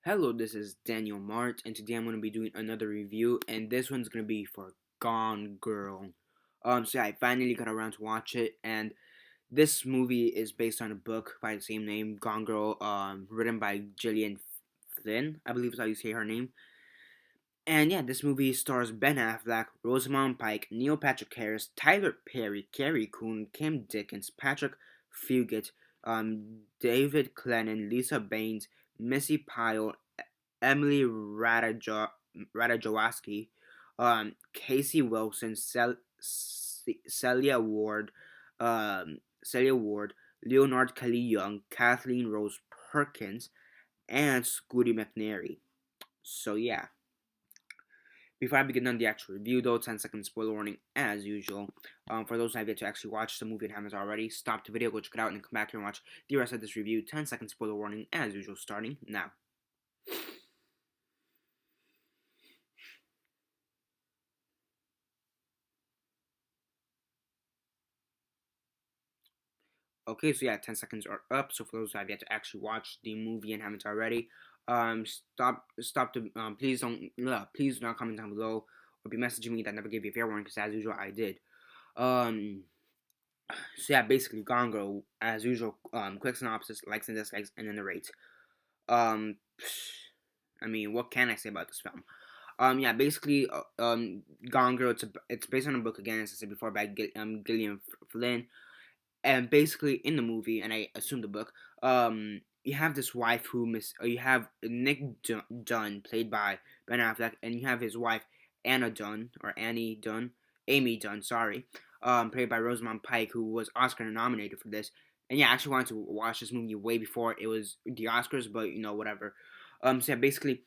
Hello, this is Daniel Mart, and today I'm going to be doing another review, and this one's going to be for Gone Girl. So yeah, I finally got around to watch it, and this movie is based on a book by the same name, Gone Girl, written by Gillian Flynn, I believe is how you say her name. And yeah, this movie stars Ben Affleck, Rosamund Pike, Neil Patrick Harris, Tyler Perry, Carrie Coon, Kim Dickens, Patrick Fugit, David Clennon, Lisa Baines, Missy Pyle, Emily Ratajkowski, Casey Wilson, Celia Ward, Leonard Kelly Young, Kathleen Rose Perkins, and Scooty McNairy. So yeah. Before I begin on the actual review, though, 10-second spoiler warning as usual. For those who have yet to actually watch the movie and haven't already, stop the video, go check it out, and come back here and watch the rest of this review. 10-second spoiler warning as usual, starting now. Okay, so yeah, 10 seconds are up. So for those who have yet to actually watch the movie and haven't already, please do not comment down below or be messaging me that never gave you a fair warning, because as usual, I did. Um, so yeah, basically, Gone Girl, as usual, quick synopsis, likes and dislikes, and then the rate. Um, I mean, what can I say about this film? Yeah, basically, Gone Girl, it's based on a book again, as I said before, by Gillian Flynn. And basically, in the movie, and I assume the book, you have this wife you have Nick Dunn, played by Ben Affleck, and you have his wife Amy Dunn, sorry, played by Rosamund Pike, who was Oscar nominated for this. And yeah, I actually wanted to watch this movie way before it was the Oscars, but whatever. So yeah, basically,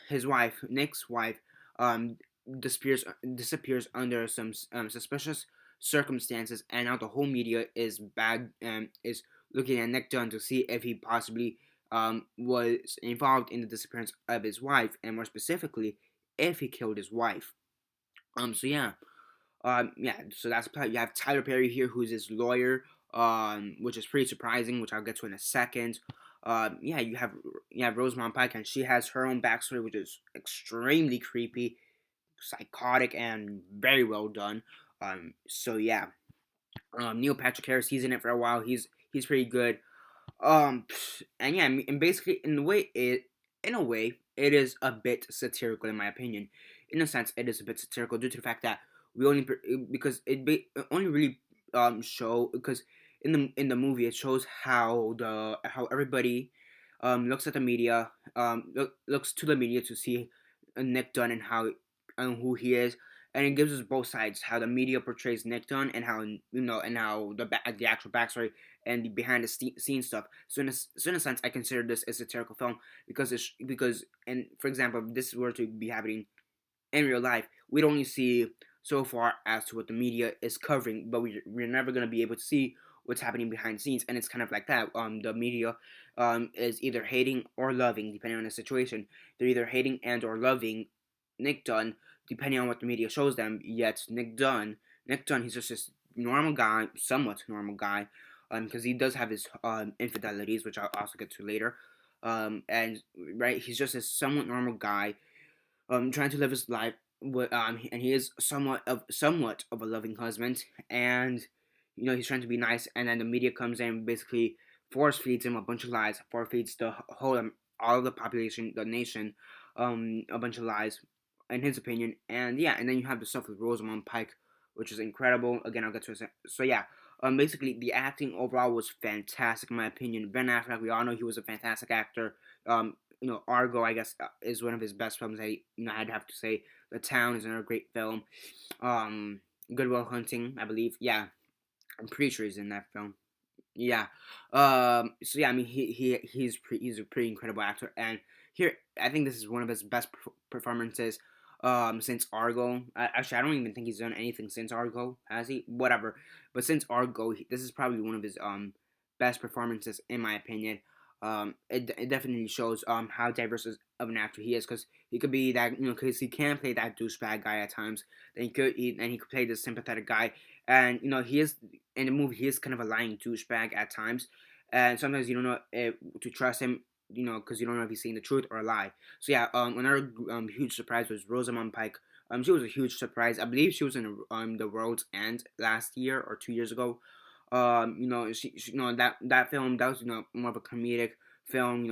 his wife, Nick's wife, um, disappears under some suspicious circumstances, and now the whole media is looking at Nick Dunn to see if he possibly was involved in the disappearance of his wife, and more specifically, if he killed his wife. So yeah, so that's probably, you have Tyler Perry here, who's his lawyer, which is pretty surprising, which I'll get to in a second. Yeah, you have Rosamund Pike, and she has her own backstory, which is extremely creepy, psychotic, and very well done. So yeah, Neil Patrick Harris, he's in it for a while. He's pretty good. And yeah, and basically, in a way, it is a bit satirical, in my opinion. In a sense, it is a bit satirical due to the fact that we only because it only really show because in the movie it shows how everybody looks at the media, looks to the media to see Nick Dunn and how and who he is, and it gives us both sides, how the media portrays Nick Dunn, and how the actual backstory and the behind the scenes stuff. So in a sense, I consider this a satirical film and for example, if this were to be happening in real life, we'd only see so far as to what the media is covering, but we're never gonna be able to see what's happening behind the scenes, and it's kind of like that. The media is either hating or loving depending on the situation. They're either hating and or loving Nick Dunn depending on what the media shows them. Yet Nick Dunn, he's just this normal guy, somewhat normal guy, because he does have his infidelities, which I'll also get to later. And right, he's just a somewhat normal guy, trying to live his life. And he is somewhat of a loving husband, and he's trying to be nice, and then the media comes in and basically force feeds him a bunch of lies, force feeds the whole all of the population, the nation, a bunch of lies, in his opinion. And yeah, and then you have the stuff with Rosamund Pike, which is incredible. Again, I'll get to it. So yeah, basically the acting overall was fantastic in my opinion. Ben Affleck, we all know he was a fantastic actor. Argo, I guess, is one of his best films. I'd have to say, The Town is another great film. Um, Good Will Hunting, I believe. Yeah, I'm pretty sure he's in that film. Yeah. So yeah, I mean, he's a pretty incredible actor, and here I think this is one of his best performances. Since Argo. Actually, I don't even think he's done anything since Argo. Has he? Whatever. But since Argo, this is probably one of his best performances in my opinion. It definitely shows how diverse of an actor he is, because he could be that, because he can play that douchebag guy at times. Then he could play this sympathetic guy, and he is in the movie, he is kind of a lying douchebag at times, and sometimes you don't know if to trust him. Because you don't know if he's saying the truth or a lie. So yeah, another huge surprise was Rosamund Pike. She was a huge surprise. I believe she was in the World's End last year or 2 years ago. That film that was more of a comedic film.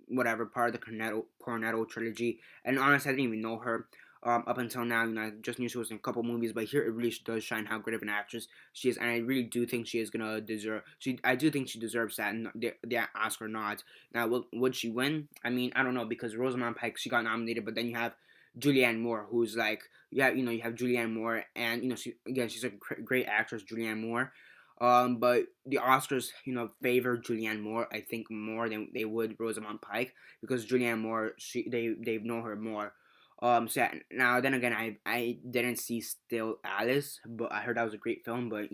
Whatever part of the Cornetto trilogy. And honestly, I didn't even know her. Up until now, I just knew she was in a couple movies, but here it really does shine how great of an actress she is, and I really do think she is gonna deserve. I do think she deserves the Oscar nod. Now, would she win? I mean, I don't know because Rosamund Pike she got nominated, but then you have Julianne Moore, who's like, yeah, you have Julianne Moore, and she's a great actress, Julianne Moore. But the Oscars, favor Julianne Moore, I think, more than they would Rosamund Pike because Julianne Moore, they know her more. So yeah, now then again, I didn't see Still Alice, but I heard that was a great film. But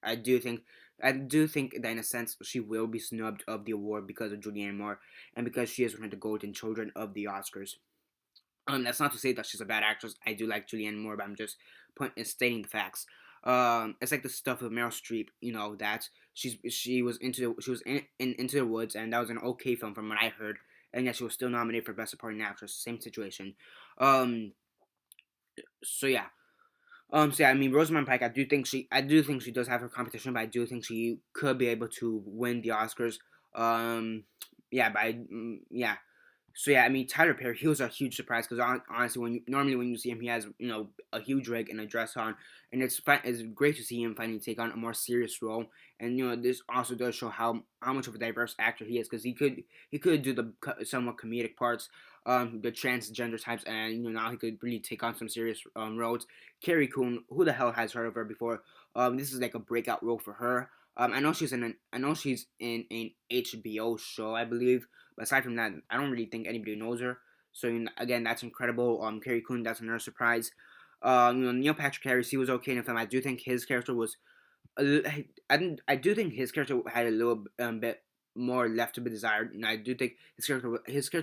I do think I do think that in a sense she will be snubbed of the award because of Julianne Moore and because she is one of the golden children of the Oscars. That's not to say that she's a bad actress. I do like Julianne Moore, but I'm just stating the facts. It's like the stuff with Meryl Streep. That she was in Into the Woods, and that was an okay film from what I heard, and yet she was still nominated for Best Supporting Actress. Same situation. Um, so yeah. So yeah, I mean Rosamund Pike. I do think she does have her competition, but I do think she could be able to win the Oscars. Um, yeah, yeah. So yeah, I mean Tyler Perry, he was a huge surprise because honestly, normally when you see him, he has a huge rig and a dress on, and it's great to see him finally take on a more serious role. And this also does show how much of a diverse actor he is because he could do the somewhat comedic parts, the transgender types, and now he could really take on some serious roles. Carrie Coon, who the hell has heard of her before? This is like a breakout role for her. I know she's in an HBO show, I believe. But aside from that, I don't really think anybody knows her. So again, that's incredible. Carrie Coon, that's another surprise. Neil Patrick Harris, he was okay in the film. I do think his character was, I do think his character had a little bit more left to be desired. And I do think his character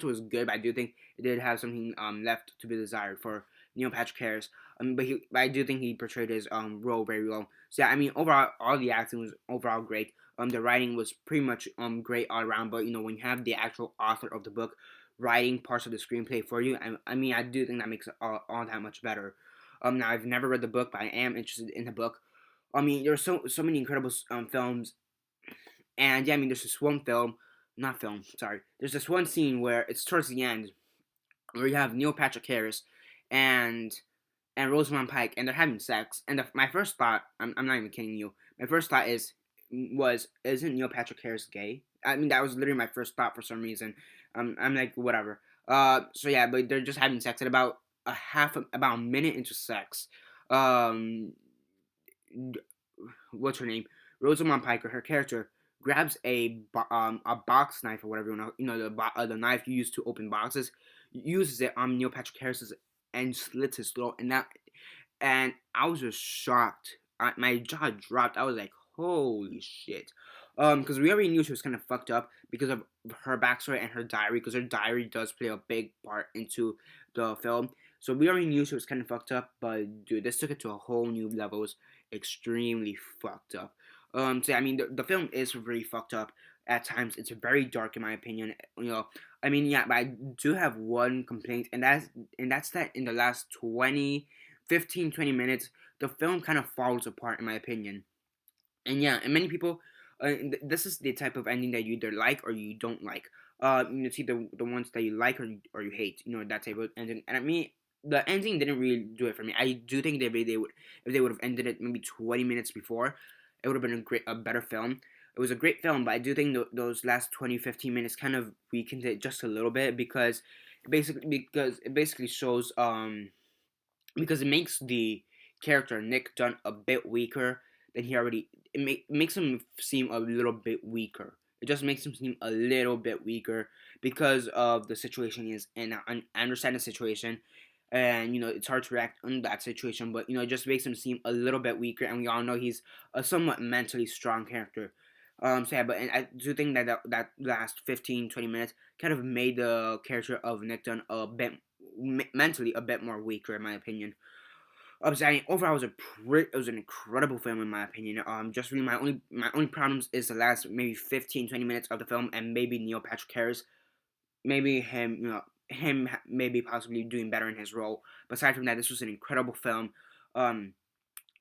was good, but I do think it did have something left to be desired for Neil Patrick Harris. But I do think he portrayed his role very well. So yeah, I mean overall, all the acting was overall great. The writing was pretty much great all around. But when you have the actual author of the book writing parts of the screenplay for you, I mean I do think that makes it all that much better. Now I've never read the book, but I am interested in the book. I mean, there's so many incredible films, and yeah, I mean, there's this one film, not film, sorry. There's this one scene where it's towards the end where you have Neil Patrick Harris and Rosamund Pike, and they're having sex. And my first thought, I'm not even kidding you. My first thought isn't Neil Patrick Harris gay? I mean, that was literally my first thought for some reason. I'm like, whatever. So yeah, but they're just having sex at about a minute into sex. Um, what's her name? Rosamund Pike, her character, grabs a box knife or whatever the knife you use to open boxes, uses it on Neil Patrick Harris's and slits his throat, and I was just shocked. My jaw dropped. I was like, holy shit. Because we already knew she was kind of fucked up because of her backstory and her diary, because her diary does play a big part into the film. So we already knew she was kind of fucked up, but dude, this took it to a whole new level. It was extremely fucked up. So I mean, the film is very fucked up at times. It's very dark in my opinion. I mean, yeah, but I do have one complaint, and that's that in the last 20 minutes, the film kind of falls apart in my opinion. And yeah, and many people, this is the type of ending that you either like or you don't like. It's either the ones that you like or you hate. That type of ending. And I mean, the ending didn't really do it for me. I do think that they would, if they would have ended it maybe 20 minutes before, it would have been a better film. It was a great film, but I do think those last 20-15 minutes kind of weakened it just a little bit because it basically shows because it makes the character Nick Dunn a bit weaker than he already. Makes him seem a little bit weaker. It just makes him seem a little bit weaker because of the situation he is in. I understand the situation, and it's hard to react on that situation, but it just makes him seem a little bit weaker. And we all know he's a somewhat mentally strong character. So yeah, but and I do think that last 15-20 minutes kind of made the character of Nick Dunn a bit mentally a bit more weaker in my opinion. So I mean, overall, it was an incredible film in my opinion. Just really my only problems is the last maybe 15-20 minutes of the film, and maybe Neil Patrick Harris, maybe him, maybe possibly doing better in his role. But aside from that, this was an incredible film. Um,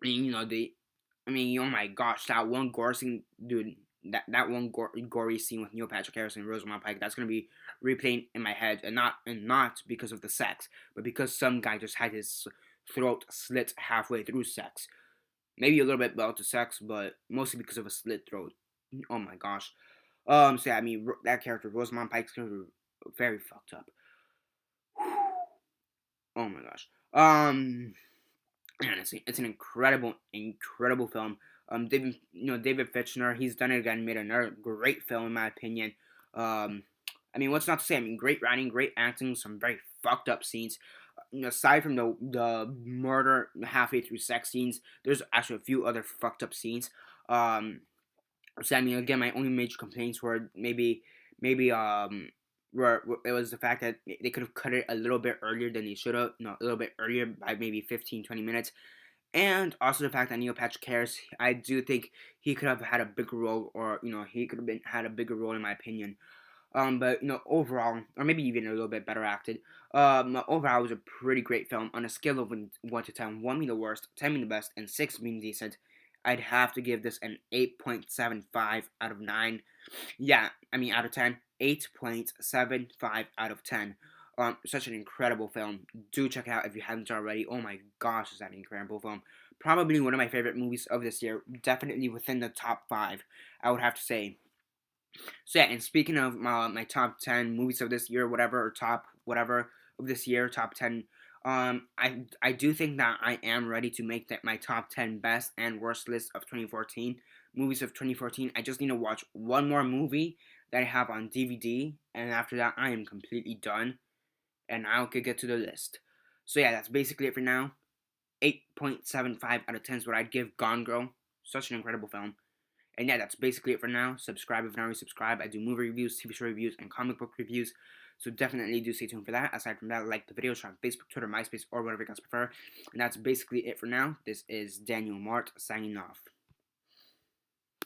I mean, oh my gosh, that one gore scene, dude. That one gory scene with Neil Patrick Harris and Rosamund Pike, that's gonna be replaying in my head, and not because of the sex, but because some guy just had his throat slit halfway through sex. Maybe a little bit about the sex, but mostly because of a slit throat. Oh my gosh. So yeah, I mean, that character, Rosamund Pike's character, very fucked up. Oh my gosh. Honestly, it's an incredible film. David Fitchner, he's done it again, made another great film in my opinion. Um, I mean, what's not to say? I mean, great writing, great acting, some very fucked up scenes. Aside from the murder halfway through sex scenes, there's actually a few other fucked up scenes. Um, so I mean, again, my only major complaints were maybe were it was the fact that they could have cut it a little bit earlier than they should have. No, a little bit earlier by maybe 15-20 minutes, and also the fact that Neil Patrick Harris, I do think he could have had a bigger role, or he could have had a bigger role in my opinion. But overall, or maybe even a little bit better acted. Overall, it was a pretty great film. On a scale of 1 to 10, 1 being the worst, 10 being the best, and 6 being decent, I'd have to give this an 8.75 out of 9. Yeah, I mean out of 10, 8.75 out of 10. Such an incredible film. Do check it out if you haven't already. Oh my gosh, is that an incredible film? Probably one of my favorite movies of this year. Definitely within the top 5, I would have to say. So yeah, and speaking of my top 10 movies of this year, whatever, or top whatever of this year, top 10. I do think that I am ready to make that my top 10 best and worst list of 2014 movies of 2014. I just need to watch one more movie that I have on DVD, and after that, I am completely done, and I could get to the list. So yeah, that's basically it for now. 8.75 out of 10 is what I'd give Gone Girl. Such an incredible film. And yeah, that's basically it for now. Subscribe if you're not already subscribed. I do movie reviews, TV show reviews, and comic book reviews. So definitely do stay tuned for that. Aside from that, like the videos on Facebook, Twitter, MySpace, or whatever you guys prefer. And that's basically it for now. This is Daniel Mart signing off.